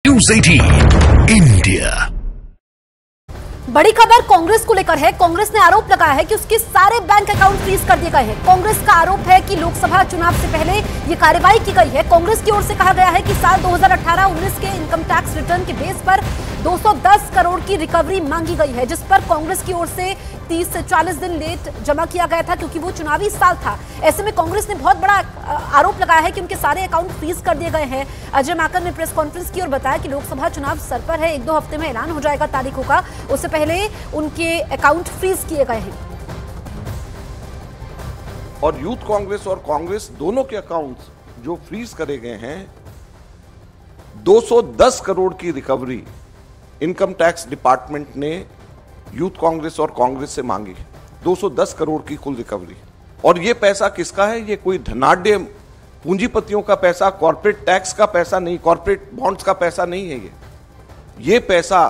News 18 India. बड़ी खबर कांग्रेस को लेकर है। कांग्रेस ने आरोप लगाया है कि उसके सारे बैंक अकाउंट फ्रीज कर दिए गए हैं। कांग्रेस का आरोप है कि लोकसभा चुनाव से पहले ये कार्रवाई की गई है। कांग्रेस की ओर से कहा गया है कि साल 2018-19 के इनकम टैक्स रिटर्न के बेस पर 210 करोड़ की रिकवरी मांगी गई है, जिस पर कांग्रेस की ओर से 30 से 40 दिन लेट जमा किया गया था, क्योंकि वो चुनावी साल था। ऐसे में कांग्रेस ने बहुत बड़ा आरोप लगाया है कि उनके सारे अकाउंट फ्रीज कर दिए गए हैं। अजय माकन ने प्रेस कॉन्फ्रेंस की और बताया कि लोकसभा चुनाव सर पर है, 1-2 हफ्ते में ऐलान हो जाएगा तारीखों का, उससे पहले उनके अकाउंट फ्रीज किए गए हैं। और यूथ कांग्रेस और कांग्रेस दोनों के अकाउंट्स जो फ्रीज करे गए हैं, 210 करोड़ की रिकवरी इनकम टैक्स डिपार्टमेंट ने यूथ कांग्रेस और कांग्रेस से मांगी। 210 करोड़ की कुल रिकवरी। और ये पैसा किसका है? ये कोई धनाढ्य पूंजीपतियों का पैसा, कॉर्पोरेट टैक्स का पैसा नहीं, कॉर्पोरेट बॉन्ड्स का पैसा नहीं है। ये पैसा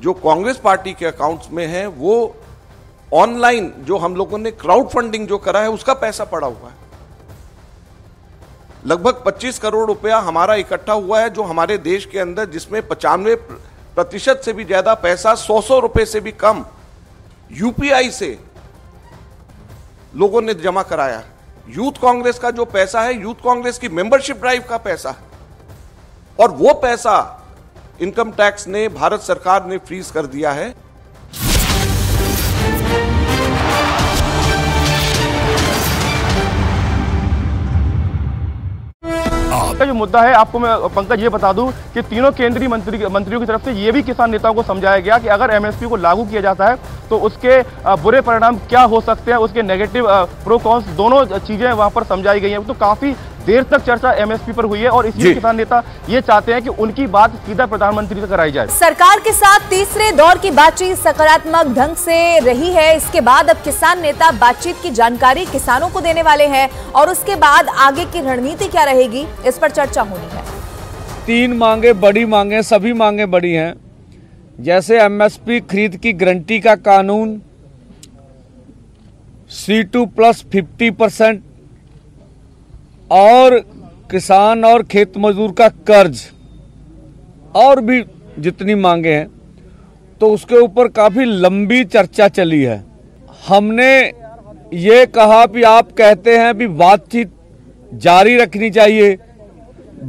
जो कांग्रेस पार्टी के अकाउंट्स में है, वो ऑनलाइन जो हम लोगों ने क्राउड फंडिंग जो करा है, उसका पैसा पड़ा हुआ है। लगभग 25 करोड़ रुपया हमारा इकट्ठा हुआ है, जो हमारे देश के अंदर, जिसमें 95% से भी ज्यादा पैसा 100 रुपए से भी कम यूपीआई से लोगों ने जमा कराया। यूथ कांग्रेस का जो पैसा है, यूथ कांग्रेस की मेंबरशिप ड्राइव का पैसा है, और वो पैसा इनकम टैक्स ने, भारत सरकार ने फ्रीज कर दिया है। का जो मुद्दा है, आपको मैं पंकज ये बता दूं कि तीनों केंद्रीय मंत्रियों की तरफ से ये भी किसान नेताओं को समझाया गया कि अगर एमएसपी को लागू किया जाता है तो उसके बुरे परिणाम क्या हो सकते हैं, उसके नेगेटिव प्रो कॉन्स दोनों चीजें वहां पर समझाई गई हैं। तो काफी देर तक चर्चा एमएसपी पर हुई है और इसलिए किसान नेता ये चाहते हैं कि उनकी बात सीधा प्रधानमंत्री से कराई जाए। सरकार के साथ तीसरे दौर की बातचीत सकारात्मक ढंग से रही है। इसके बाद अब किसान नेता बातचीत की जानकारी किसानों को देने वाले हैं और उसके बाद आगे की रणनीति क्या रहेगी, इस पर चर्चा होनी है। 3 मांगे बड़ी मांगे, सभी मांगे बड़ी हैं, जैसे एमएसपी खरीद की गारंटी का कानून, C2 प्लस 50% और किसान और खेत मजदूर का कर्ज, और भी जितनी मांगे हैं, तो उसके ऊपर काफी लंबी चर्चा चली है। हमने ये कहा कि आप कहते हैं कि बातचीत जारी रखनी चाहिए,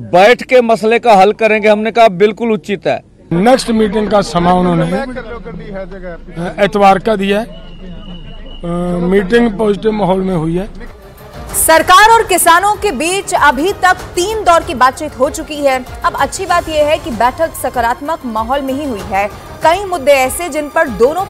बैठ के मसले का हल करेंगे। हमने कहा बिल्कुल उचित है। नेक्स्ट मीटिंग का समय उन्होंने एतवार का दिया है। मीटिंग पॉजिटिव माहौल में हुई है। सरकार और किसानों के बीच अभी तक 3 दौर की बातचीत हो चुकी है। अब अच्छी बात यह है कि बैठक सकारात्मक माहौल में ही हुई है। कई मुद्दे ऐसे जिन पर दोनों